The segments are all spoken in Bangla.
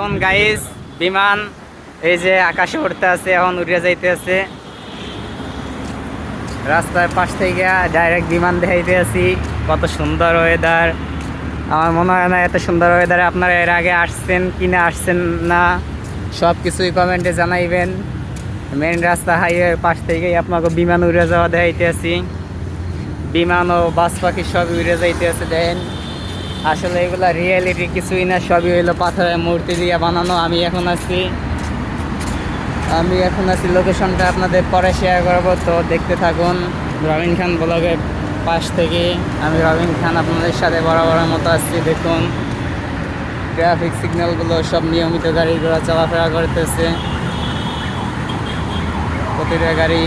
এখন গাইস বিমান এই যে আকাশে উড়তে আছে, এখন উড়ে যাইতে আছে। রাস্তার পাশ থেকে ডাইরেক্ট বিমান দেখাইতে আছি। কত সুন্দর ওয়েদার! আমার মনে হয় না এত সুন্দর ওয়েদারে আপনারা এর আগে আসছেন কি না আসছেন না, সব কিছুই কমেন্টে জানাইবেন। মেন রাস্তা হাইওয়ের পাশ থেকেই আপনাকে বিমান উড়ে যাওয়া দেখাইতে আছি। বিমান ও বাস পাখি সবই উড়ে যাইতে আছে। দেখেন, আসলে এগুলা রিয়েলিটি কিছুই না, সবই হইলো পাথরের মূর্তি দিয়ে বানানো। আমি এখন আছি লোকেশনটা আপনাদের পরে শেয়ার করবো, তো দেখতে থাকুন। রবিন খান ব্লগের পাশ থেকে আমি রবিন খান আপনাদের সাথে বরাবরের মতো আসছি। দেখুন, ট্রাফিক সিগন্যালগুলো সব নিয়মিত গাড়িগুলো চলাফেরা করতেছে। প্রতিটা গাড়ি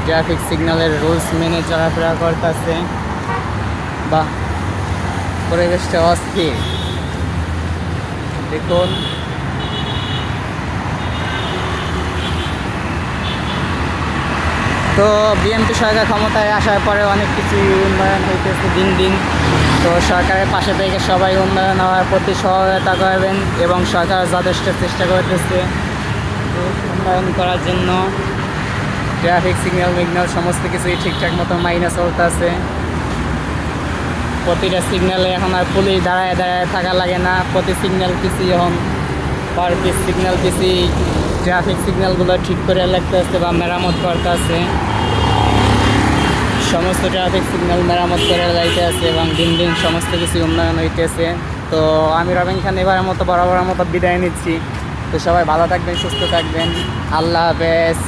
ট্রাফিক সিগন্যালের রুলস মেনে চলাফেরা করতেছে। বাহ, পরিবেশটা অস্থির। দেখুন, তো বিএনপি সরকার ক্ষমতায় আসার পরে অনেক কিছু উন্নয়ন হইতেছে দিন দিন। তো সরকারের পাশে থেকে সবাই উন্নয়ন হওয়ার প্রতি সহায়তা করবেন, এবং সরকার যথেষ্ট চেষ্টা করতেছে উন্নয়ন করার জন্য। ট্রাফিক সিগন্যাল সমস্ত কিছুই ঠিকঠাক মতো মাইনে চলতেছে। প্রতিটা সিগন্যালে এখন আর পুলিশ দাঁড়ায় থাকা লাগে না। প্রতি সিগন্যাল পিছি এখন পার পিস সিগন্যাল পিছি ট্রাফিক সিগন্যালগুলো ঠিক করে লাগতেছে বা মেরামত করতেছে। সমস্ত ট্রাফিক সিগন্যাল মেরামত করে যাইতে আছে, এবং দিন দিন সমস্ত কিছু উন্নয়ন হইতেছে। তো আমি রবিন খান এবারের মতো বরাবরের মতো বিদায় নিচ্ছি। তো সবাই ভালো থাকবেন, সুস্থ থাকবেন। আল্লাহ হাফেজ।